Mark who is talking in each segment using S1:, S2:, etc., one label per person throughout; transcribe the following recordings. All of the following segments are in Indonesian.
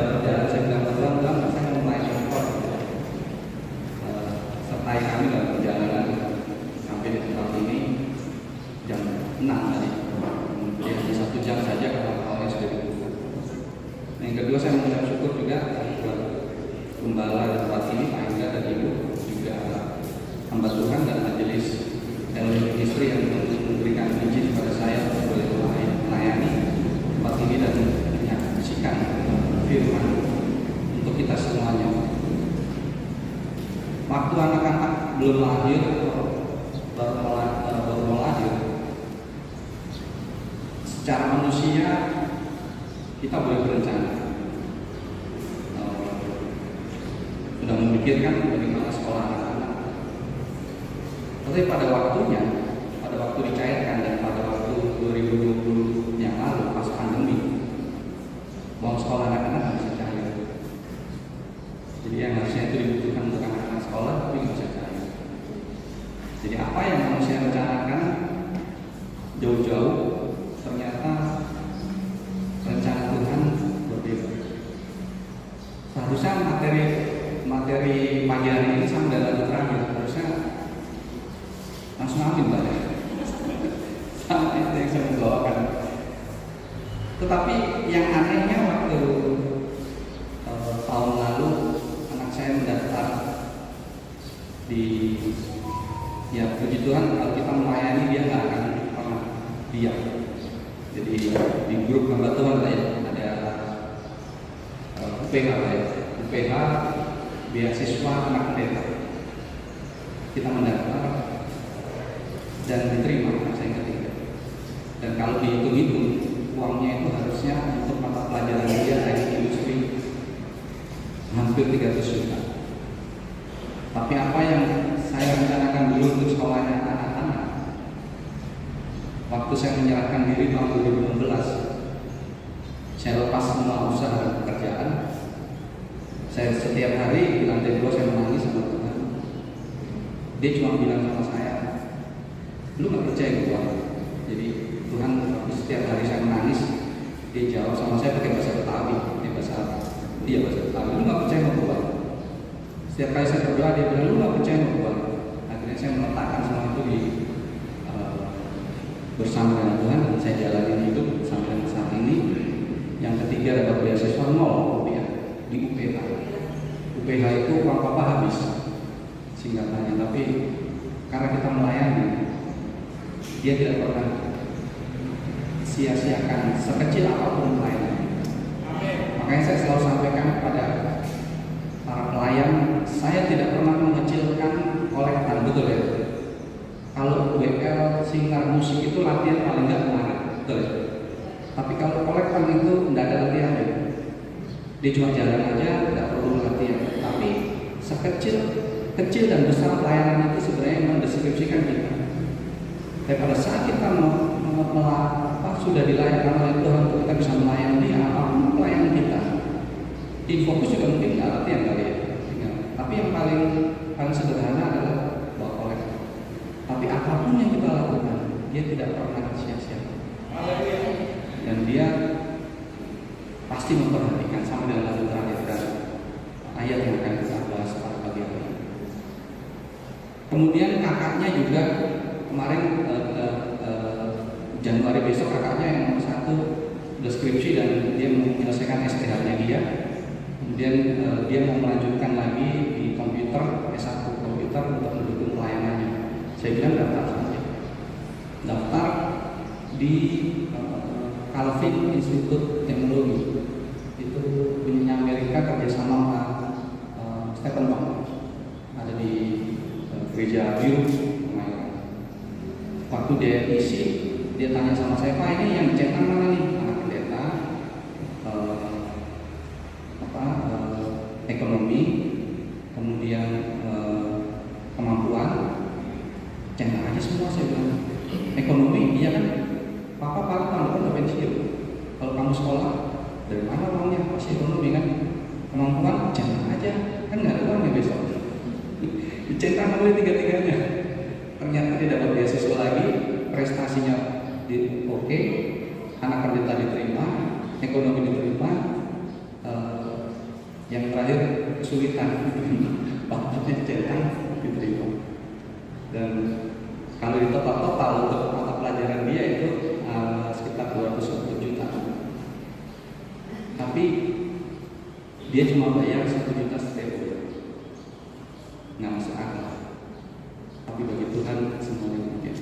S1: dalam perjalanan saya bilang ke Tuhan, Tuhan saya mau melayani Engkau, sertai kami dalam perjalanan sampai di tempat ini jam 6 tadi. Kemudian hanya 1 jam saja karena awalnya sudah dibuka. Nah, yang kedua saya mengucap syukur juga buat gembala di tempat ini, Pak Indra dan Ibu, juga hamba Tuhan dan majelis Elohim Istri yang memberikan izin kepada saya untuk boleh melayani tempat ini dan menyaksikan firman untuk kita semuanya. Waktu anak-anak belum lahir atau baru mau lahir, secara manusia kita boleh berencana, sudah memikirkan bagaimana sekolah anak-anak. Tapi pada waktunya, pada waktu dicairkan dan pada waktu 2020 yang lalu pas pandemi, uang sekolah anak-anak nggak bisa cair. Jadi yang harusnya itu dibutuhkan untuk anak-anak sekolah tapi nggak bisa cair. Jadi apa yang manusia rencanakan jauh-jauh, ternyata rencana Tuhan berbeda. Seharusnya materi pagi hari ini sama dengan lagu terakhir, harusnya langsung amin Pak. Sama itu yang saya membawakan. Tetapi yang anehnya waktu tahun lalu anak saya mendaftar di, ya puji Tuhan kalau kita melayani dia nggak akan pernah diam. Jadi di grup hamba Tuhan ada UPH ya, UPH beasiswa anak pendeta. Kita mendaftar dan diterima anak saya yang ketiga. Dan kalau dihitung-hitung uangnya itu harusnya untuk mata pelajaran dia teknik industri hampir 300 juta. Tapi apa yang saya rencanakan dulu untuk sekolahnya anak-anak, waktu saya menyerahkan diri tahun 2016, saya lepas semua usaha dan pekerjaan. Saya setiap hari di lantai 2 saya menangis sama Tuhan. Dia cuma bilang sama saya, lu gak percaya gue? Jadi Tuhan, setiap hari saya menangis, dia jawab sama saya pakai bahasa Betawi, bahasa Betawi. Lu gak percaya sama gue? Setiap kali saya berdoa dia bilang, lu gak percaya sama gue? Akhirnya saya meletakkan semua itu bersama dengan Tuhan dan saya jalani hidup sampai saat ini. Yang ketiga dapat beasiswa 0 rupiah di UPH. UPH itu uang papa habis singkatannya, tapi karena kita melayani, dia tidak pernah sia-siakan sekecil apapun pelayanan. Makanya saya selalu sampaikan kepada para pelayan, saya tidak pernah mengecilkan kolektan, betul ya? Kalau WL, singer, musik itu latihan paling nggak kemarin, betul ya? Tapi kalau kolektan itu tidak ada latihan ya. Dia cuma jalan aja, tidak perlu latihan. Tapi kecil dan besar pelayanan itu sebenarnya mendeskripsikan kita. Dan pada saat kita sudah dilayani oleh Tuhan untuk kita bisa melayani apapun pelayanan kita, Infokus juga mungkin nggak latihan kali ya. Tapi yang paling sederhana adalah bawa kolektor. Tapi apapun yang kita lakukan, dia tidak pernah sia-sia. Dan dia pasti memperhatikan, sama dengan lagu terakhir dan ayat yang akan kita bahas pada pagi hari ini. Kemudian kakaknya juga kemarin Januari besok kakaknya yang nomor 1 deskripsi dan dia menyelesaikan STH-nya dia. Kemudian dia mau melanjutkan lagi di komputer, S1 komputer untuk mendukung pelayanannya. Saya bilang daftar saja. Daftar di Calvin Institute Teknologi. Itu punya Amerika kerjasama sama Stephen Wong. Ada di gereja biru. Waktu dia isi, dia tanya sama saya, Pak ini yang dicetak mana nih? Anak pendeta, ekonomi, kemudian kemampuan, cetak aja semua. Saya bilang, ekonomi, iya kan? Papa kamu kan udah pensiun. Kalau kamu sekolah, dari mana uangnya? Pasti ekonomi kan? Kemampuan, cetak aja, kan nggak ada uangnya besok. Dicetak oleh tiga-tiganya. Ternyata dia dapat beasiswa lagi, prestasinya oke, anak pendeta diterima, ekonomi diterima, Yang terakhir kesulitan waktunya cetak diterima. Dan kalau di total untuk mata pelajaran dia itu sekitar 210 juta. Tapi dia cuma bayar 1 juta setiap bulan. Nggak masuk akal. Tapi bagi Tuhan semuanya mungkin.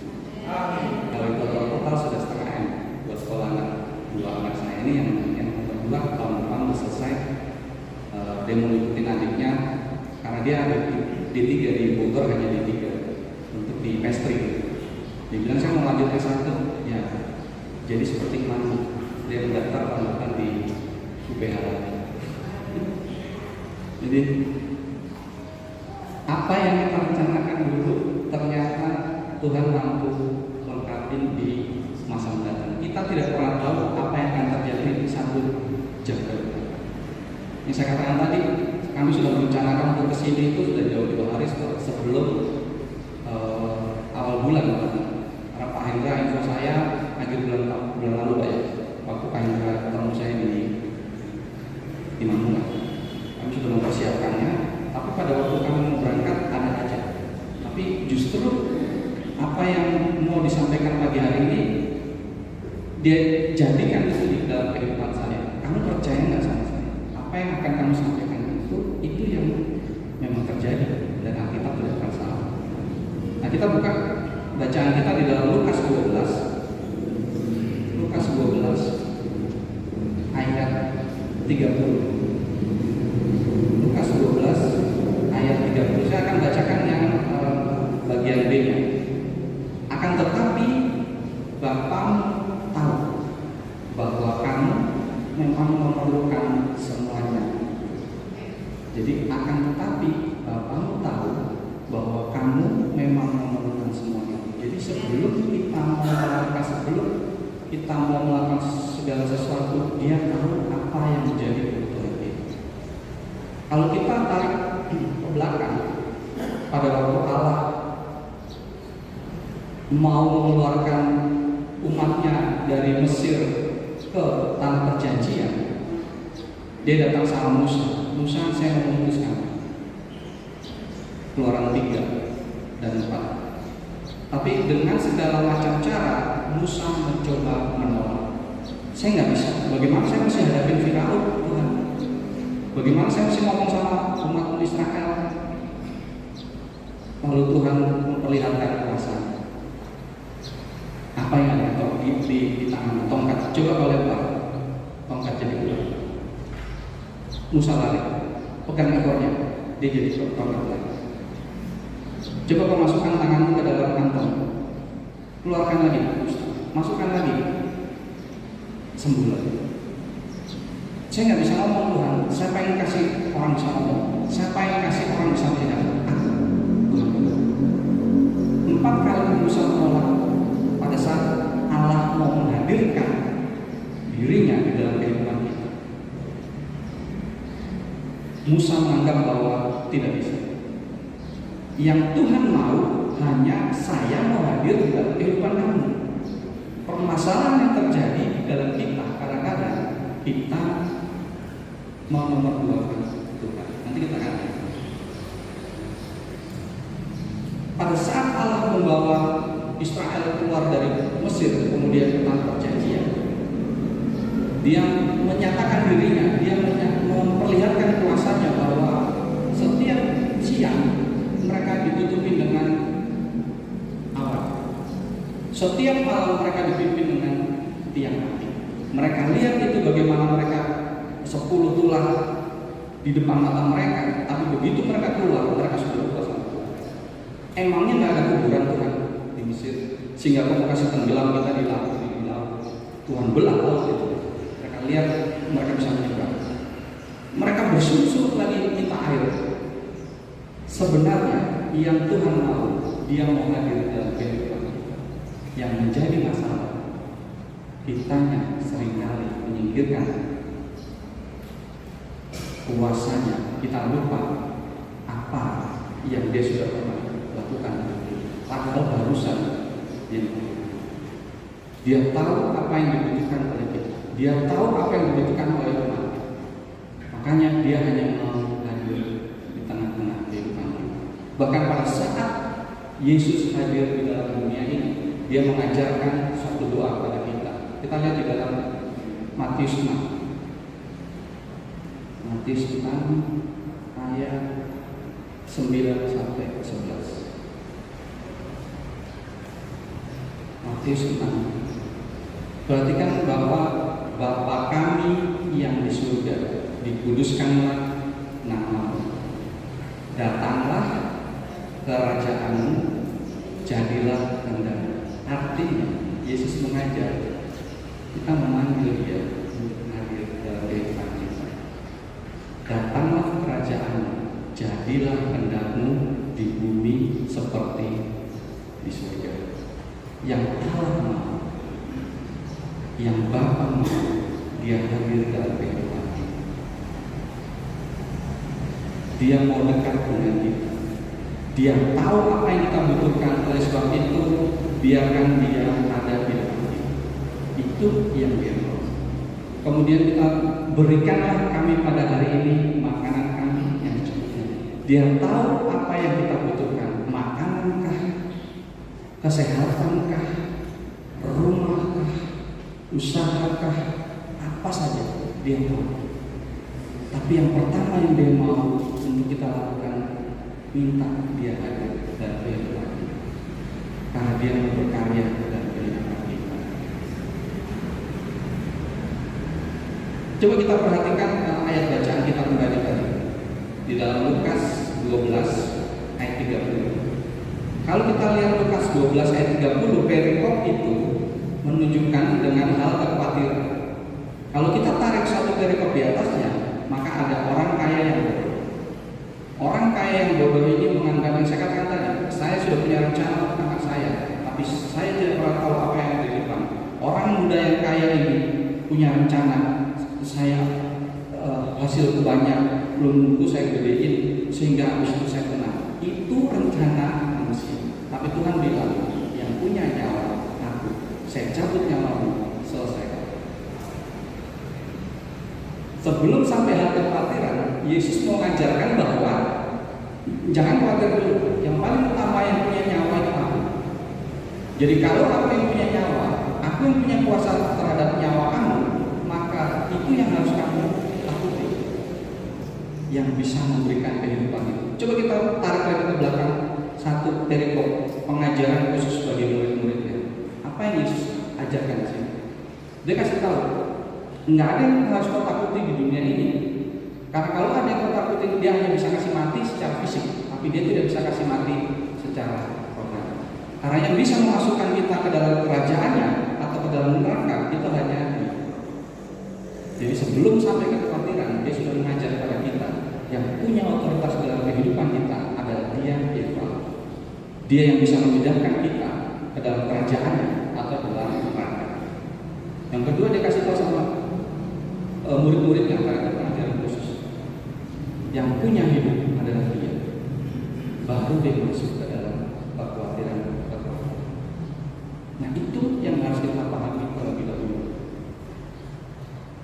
S1: Kalau itu total sudah setengah M buat sekolah dua anak saya ini yang berdua tahun depan udah selesai. Dia mau ngikutin adiknya karena dia D3 di Bogor, hanya D3 untuk di pastry. Dia bilang saya mau lanjut S1 ya. Jadi seperti kemarin dia mendaftar tahun depan di UPH. Jadi apa yang kita rencanakan dulu ternyata Tuhan mampu lengkapi di masa mendatang. Kita tidak pernah tahu apa yang akan terjadi di 1 jam ke depan. Yang saya katakan tadi, kami sudah merencanakan untuk kesini itu sudah jauh-jauh hari sebelum awal bulan. Karena Pak Hendra info saya akhir bulan lalu Pak ya, waktu Pak Hendra ketemu saya di Manula. Kami sudah mempersiapkannya, tapi pada waktu kami mau berangkat ada aja. Tapi justru apa yang mau disampaikan pagi hari ini dia jadikan itu di dalam kehidupan saya. Kamu percaya nggak sama saya? Apa yang akan kamu sampaikan itu yang memang terjadi dan Alkitab tidak akan salah. Nah, kita buka bacaan kita di dalam Lukas 12. Lukas 12 ayat 30. Lukas 12 ayat 30. Saya akan bacakan yang bagian B-nya. Akan tetapi Bapa tahu bahwa kamu memang memerlukan semuanya. Jadi akan tetapi Bapamu tahu bahwa kamu memang memerlukan semuanya. Jadi sebelum kita mau melakukan segala sesuatu, Dia tahu apa yang menjadi kebutuhan kita. Kalau kita tarik ke belakang, pada waktu Allah mau mengeluarkan umatnya dari Mesir ke tanah perjanjian, Dia datang sama Musa. Musa, saya memutuskan. Keluaran 3 dan 4. Tapi dengan segala macam cara Musa mencoba menolak. Saya nggak bisa. Bagaimana saya mesti hadapin Firaun, Tuhan? Bagaimana saya mesti ngomong sama umat Israel? Lalu Tuhan memperlihatkan kuasa. Apa yang ada di tangan tongkat? Coba kau lempar tongkat jadi ular. Musa lari, pegang ekornya, dia jadi tongkat lagi. Coba kau masukkan tanganmu ke dalam kantong, keluarkan lagi, masukkan lagi, sembuh lagi. Saya nggak bisa ngomong Tuhan, saya pengen kasih orang bisa ngomong, saya pengen kasih orang bisa melihat. 4 kali Musa menolak pada saat Allah mau menghadirkan dirinya di dalam kehidupan kita. Musa menganggap bahwa tidak bisa. Yang Tuhan mau hanya saya mau hadir di dalam kehidupan kamu. Permasalahan yang terjadi di dalam kita kadang-kadang kita mau memperduakan Tuhan. Nanti kita akan lihat. Pada saat Allah membawa Israel keluar dari Mesir kemudian ke tanah perjanjian, Dia menyatakan dirinya, Dia memperlihatkan kuasanya bahwa setiap siang mereka ditutupi dengan awan. Setiap malam mereka dipimpin dengan tiang api. Mereka lihat itu bagaimana mereka 10 tulah di depan mata mereka, tapi begitu mereka keluar, mereka sudah lupa sama Tuhan. Emangnya nggak ada kuburan Tuhan di Mesir sehingga kamu kasih tenggelam kita di laut? Tuhan belah laut itu. Mereka lihat mereka bisa menyeberang. Mereka bersusut lagi minta air. Sebenarnya yang Tuhan mau, Dia mau hadir dalam kehidupan kita. Yang menjadi masalah, kitanya seringkali menyingkirkan kuasanya. Kita lupa apa yang Dia sudah pernah lakukan. Padahal barusan Dia tahu apa yang dibutuhkan oleh kita. Dia tahu apa yang dibutuhkan oleh umat. Maka Makanya dia hanya mau hadir di tengah-tengah kehidupan kita. Bahkan pada saat Yesus hadir di dalam dunia ini, dia mengajarkan suatu doa pada kita. Kita lihat di dalam Matius 6. Matius 6 ayat 9 sampai 11. Matius 6. Perhatikan bahwa Bapa kami yang di surga, dikuduskanlah namamu. Datanglah kerajaanmu, jadilah kehendakmu. Artinya Yesus mengajar kita memanggil dia untuk hadir dalam kehidupan kita. Datanglah kerajaanmu, jadilah kehendakmu di bumi seperti di surga. Yang Allah mau, yang Bapa mau, dia hadir dalam kehidupan kita. Dia mau dekat dengan kita. Dia tahu apa yang kita butuhkan. Oleh sebab itu, biarkan dia ada di depan kita. Itu yang dia mau. Kemudian kita berikanlah kami pada hari ini makanan kami yang secukupnya. Dia tahu apa yang kita butuhkan. Makanankah, kesehatankah, rumahkah, usahakah, apa saja dia mau. Tapi yang pertama yang dia mau untuk kita lakukan, minta dia hadir dalam kehidupan kita, karena dia mau berkarya dalam kehidupan kita. Coba kita perhatikan ayat bacaan kita kembali tadi di dalam Lukas 12 ayat 30. Kalau kita lihat Lukas 12 ayat 30, perikop itu menunjukkan dengan hal kekhawatiran. Kalau kita tarik satu perikop di atasnya, maka ada orang kaya yang bodoh. Orang kaya yang bodoh ini menganggap, yang saya katakan tadi, saya sudah punya rencana untuk anak saya, tapi saya tidak pernah tahu apa yang ada di depan. Orang muda yang kaya ini punya rencana, saya hasilku banyak, belum nunggu saya gedein sehingga habis itu saya tenang. Itu rencana manusia. Tapi Tuhan bilang, yang punya nyawa, aku, saya cabut nyawamu, selesai. Sebelum sampai hal kekhawatiran, Yesus mau mengajarkan bahwa jangan khawatir dulu. Yang paling utama yang punya nyawa itu aku. Jadi kalau aku yang punya nyawa, aku yang punya kuasa terhadap nyawa kamu, maka itu yang harus kamu takuti, yang bisa memberikan kehidupan itu. Coba kita tarik lagi ke belakang satu perikop pengajaran khusus bagi murid-muridnya. Apa yang Yesus ajarkan di sini? Dia kasih tahu, nggak ada yang harus kau takuti di dunia ini. Karena kalau ada yang kau takuti, dia hanya bisa kasih mati secara fisik, tapi dia tidak bisa kasih mati secara rohani. Karena yang bisa memasukkan kita ke dalam kerajaannya atau ke dalam neraka itu hanya dia. Jadi sebelum sampai ke kekhawatiran, dia sudah mengajar kepada kita yang punya otoritas dalam kehidupan kita adalah dia, Eva. Dia yang bisa memindahkan kita ke dalam kerajaannya atau ke dalam neraka. Yang kedua dia kasih tahu sama murid-muridnya, karena pengajaran khusus. Yang punya hidup adalah dia. Baru dia masuk ke dalam kekhawatiran. Nah itu yang harus kita pahami terlebih dahulu.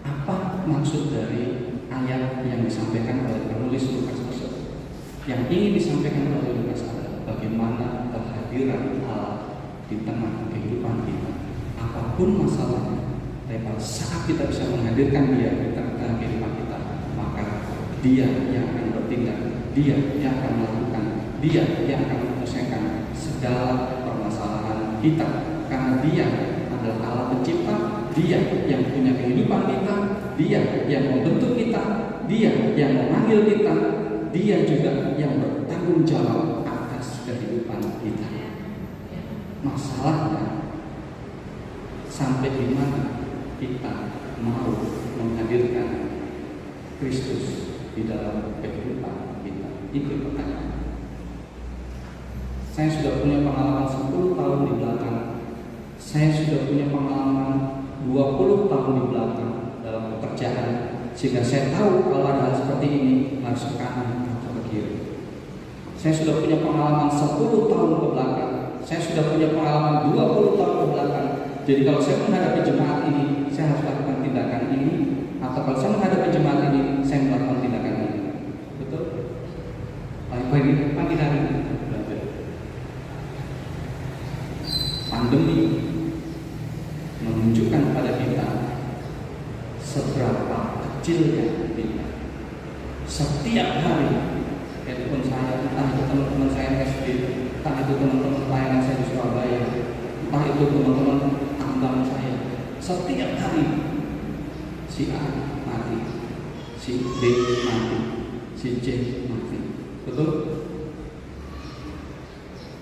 S1: Apa maksud dari ayat yang disampaikan oleh penulis Lukas tersebut? Yang ingin disampaikan oleh Lukas adalah bagaimana kehadiran Allah di tengah kehidupan kita. Apapun masalahnya, tapi pada saat kita bisa menghadirkan dia di tengah kehidupan kita, maka dia yang akan bertindak, dia yang akan melakukan, dia yang akan menyelesaikan segala permasalahan kita. Karena dia adalah Allah pencipta, dia yang punya kehidupan kita, dia yang membentuk kita, dia yang memanggil kita, dia juga yang bertanggung jawab atas kehidupan kita. Masalahnya sampai di mana kita mau menghadirkan Kristus di dalam kehidupan kita? Itu pertanyaan. Saya sudah punya pengalaman 10 tahun di belakang. Saya sudah punya pengalaman 20 tahun di belakang dalam pekerjaan, sehingga saya tahu kalau ada hal seperti ini harus ke kanan atau ke kiri. Saya sudah punya pengalaman 10 tahun ke belakang. Saya sudah punya pengalaman 20 tahun ke belakang. Jadi kalau saya menghadapi jemaat ini, saya harus lakukan tindakan ini, atau kalau saya menghadapi jemaat ini, saya melakukan Setiap hari, telepon saya, entah itu teman-teman saya SD, entah itu teman-teman pelayanan saya di Surabaya, entah itu teman-teman tambang saya, setiap hari si A mati, si B mati, si C mati. Betul?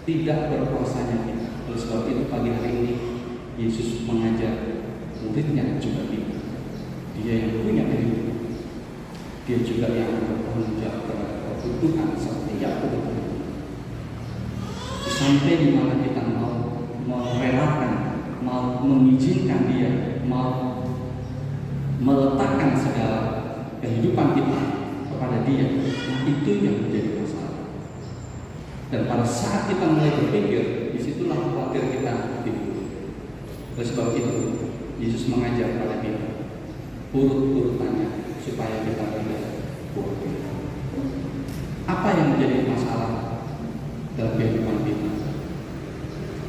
S1: Tidak berkuasanya kita. Oleh sebab itu pagi hari ini Yesus mengajar muridnya juga kita. Dia yang punya kehidupan. Dia juga yang bertanggung jawab terhadap kebutuhan setiap kebutuhan. Sampai di mana kita mau merelakan, mau mengizinkan Dia, mau meletakkan segala kehidupan kita kepada Dia. Nah, itu yang menjadi masalah. Dan pada saat kita mulai berpikir, disitulah khawatir kita timbul. Oleh sebab itu, Yesus mengajar pada kita urut-urutannya supaya kita tidak khawatir. Apa yang menjadi masalah dalam kehidupan kita?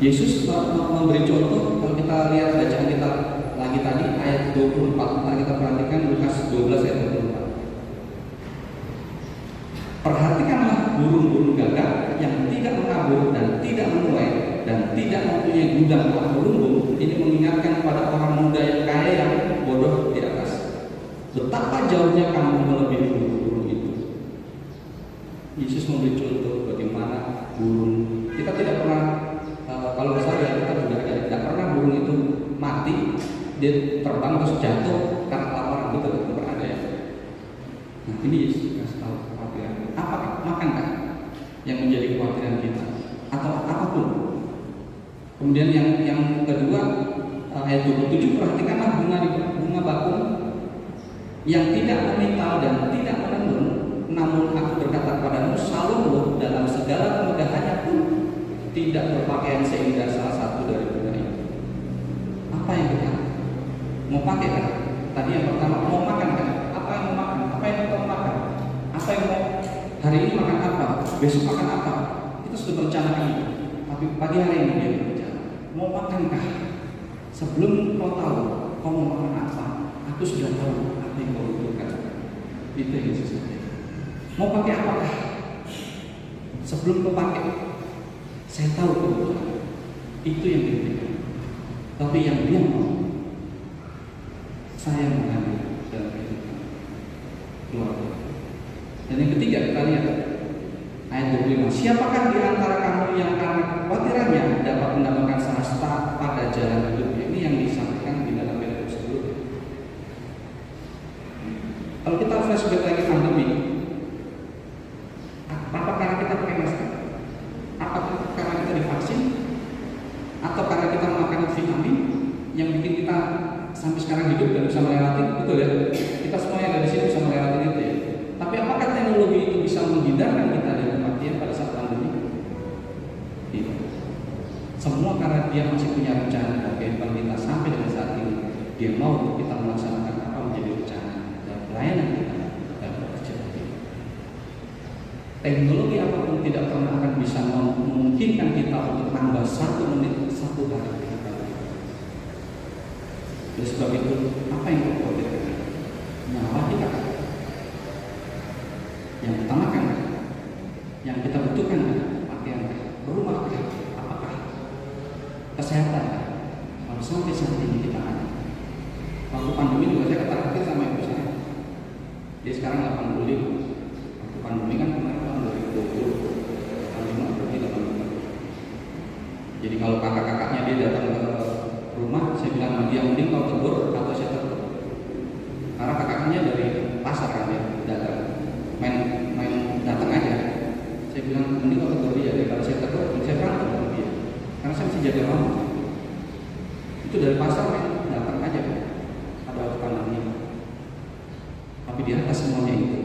S1: Yesus memberi contoh. Kalau kita lihat bacaan kita lagi tadi ayat 24, mari kita perhatikan Lukas 12 ayat 24. Perhatikanlah burung-burung gagak yang tidak menabur dan tidak menuai dan tidak mempunyai gudang atau lumbung. Ini mengingatkan pada orang muda yang kaya yang bodoh di atas. Betapa jauhnya kamu melebihi burung-burung itu. Yesus memberi contoh bagaimana burung. Kita tidak pernah, kalau misalnya kita juga ada, tidak pernah burung itu mati, dia terbang terus jatuh karena kelaparan, betul tidak pernah ada ya. Nah ini Yesus kasih tahu kekhawatiran. Apakah makankah yang menjadi kekhawatiran kita atau apapun? Kemudian yang kedua ayat 27, perhatikanlah bunga bakung yang tidak memintal dan tidak menenun, namun aku berkata kepadamu, Salomo dalam segala kemegahannya pun tidak berpakaian seindah salah satu dari bunga itu. Apa yang kita mau pakai kan? Tadi yang pertama mau makan kan? Apa yang mau makan? Apa yang mau makan? Apa yang mau hari ini makan apa? Besok makan apa? Itu sudah berencana ini. Tapi pagi hari ini dia berbicara, mau makankah? Sebelum kau tahu kau mau makan apa, aku sudah tahu apa yang kau butuhkan. Itu yang Yesus katakan. Mau pakai apakah? Sebelum kau pakai, saya tahu kebutuhan. Itu yang diberikan. Tapi yang dia mau, saya mengambil dalam kehidupan keluarga. Dan yang ketiga kita lihat ayat 25. Siapakah di antara kamu yang karena kekhawatirannya dapat mendapatkan sahasta pada jalan hidupnya? Ini yang disampaikan di dalam ayat tersebut. Kalau kita flashback lagi pandemi, apa karena kita pakai masker? Apa karena kita divaksin? Atau karena kita makan vitamin yang bikin kita sampai sekarang hidup dan bisa melewati? Betul ya? Kita semua yang ada di sini bisa melewati itu ya. Tapi apakah teknologi itu bisa menghindarkan kita dari kematian pada saat pandemi? Tidak. Semua karena dia masih punya rencana dalam kehidupan kita sampai dengan saat ini. Dia mau untuk kita melaksanakan apa menjadi rencana dan pelayanan kita dalam pekerjaan kita. Teknologi apapun tidak pernah akan bisa memungkinkan kita untuk nambah 1 menit 1 hari. Oleh sebab itu, apa yang kau khawatirkan? Nyawa kita. Yang utamakan, yang kita butuhkan, pakaian, rumah, apakah kesehatan? Kalau sampai saat ini kita ada. Waktu pandemi juga saya ketakutan sama ibu saya. Dia sekarang 85. Waktu pandemi kan kemarin tahun 2020, tahun 85. Jadi kalau kakak-kakaknya dia datang ke rumah, saya bilang dia mending kau tegur atau saya tegur. Karena kakaknya dari pasar kan dia datang. Main datang aja. Saya bilang mending kau tegur dia deh. Kalau saya tegur, saya berantem dengan dia. Karena saya mesti jaga mama. Itu dari pasar datang aja pada waktu pandemi. Tapi di atas semuanya itu,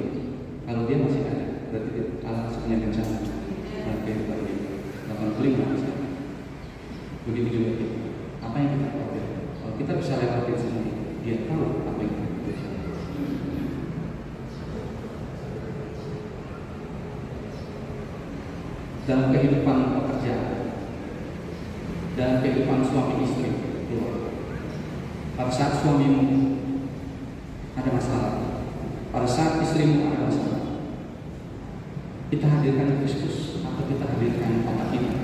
S1: kalau dia masih ada, berarti dia Allah sebenarnya rencana. Oke, bagi 85. Begitu juga kita. Apa yang kita khawatir? Kalau kita bisa lewatin sendiri, dia tahu apa yang kita butuhkan. Dalam kehidupan pekerjaan, dalam kehidupan suami istri, keluarga. Pada saat suamimu ada masalah, pada saat istrimu ada masalah, Kita hadirkan Kristus atau kita hadirkan otak kita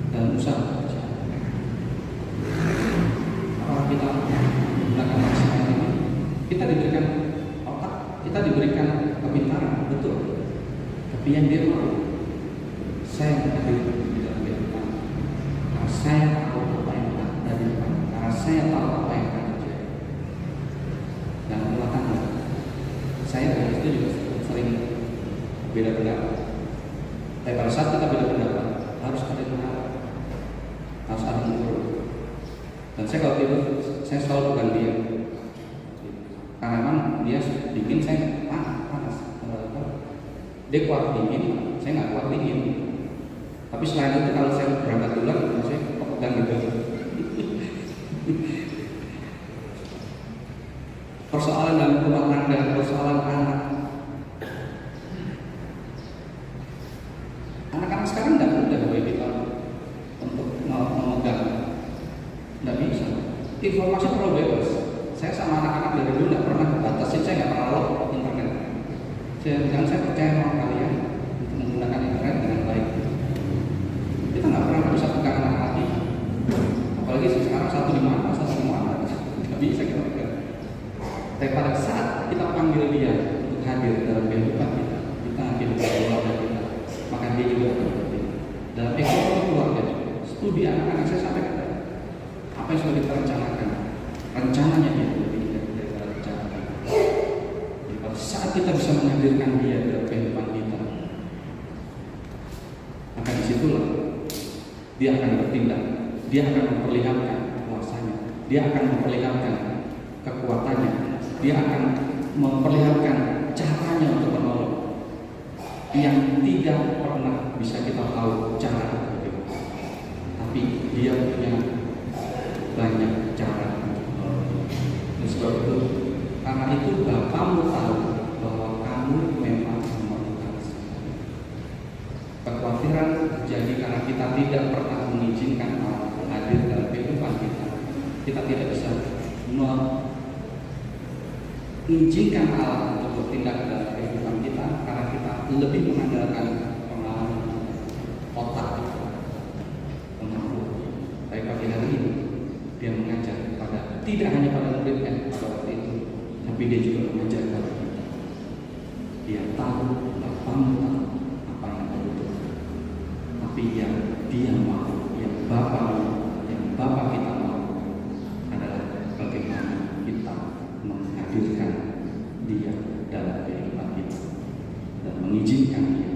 S1: dalam usaha kerja? Apakah kita menggunakan maksimal ini? Kita diberikan otak, kita diberikan kepintaran, betul. Tapi yang dia mau, saya hadir di dalam kehidupan. Karena saya tahu apa yang ada di depan, karena saya tahu apa yang akan terjadi. Dan mengatakan, saya dan itu juga sering beda pendapat. Tapi pada saat kita beda pendapat, harus ada pendapat, harus ada mengukur. Dan saya kalau tidur, saya selalu pegang dia. Karena memang dia bikin saya panas. Dia kuat dingin, saya nggak kuat dingin. Tapi selain itu kalau saya berangkat duluan, saya pegang gitu. Persoalan dalam rumah tangga, persoalan anak. Anak-anak sekarang nggak mudah bagi kita untuk memegang, nggak bisa. Informasi terlalu bebas. Saya sama anak-anak dari dulu nggak pernah batasin, saya nggak pernah lock internet. Jangan saya percaya sama kalian untuk menggunakan internet dengan baik. Kita nggak pernah bisa pegang anak lagi. Apalagi sekarang satu di mana, nggak bisa kita pegang. Tapi pada saat kita panggil dia untuk hadir dalam kehidupan kita, kita kehidupan keluarga kita, maka dia juga akan hadir dalam ekonomi keluarga. Studi anak-anak saya sampaikan apa yang sudah kita rencanakan, rencananya dia lebih daripada rencana. Jadi pada saat kita bisa menghadirkan dia dalam kehidupan kita, maka disitulah dia akan bertindak, dia akan memperlihatkan kuasanya, dia akan memperlihatkan kekuatannya, dia akan memperlihatkan caranya untuk menolong yang tidak pernah bisa kita tahu cara bagaimana. Tapi dia punya banyak cara untuk menolong. Dan sebab itu, karena itu Bapamu tahu bahwa kamu memang memerlukan saya. Kekhawatiran terjadi karena kita tidak pernah mengizinkan Allah hadir dalam kehidupan kita. Kita tidak bisa mengizinkan Allah untuk bertindak dalam kehidupan kita karena kita lebih mengandalkan pengalaman otak kita, pengalaman. Tapi pagi hari ini dia mengajar kepada tidak hanya pada muridnya pada waktu itu, tapi dia juga mengajar kepada kita. Dia tahu, Bapamu tahu apa yang kau butuhkan. Tapi yang dia mau, yang Bapa mau, yang Bapa kita mau adalah bagaimana kita menghadirkan dia dalam kehidupan kita dan mengizinkan dia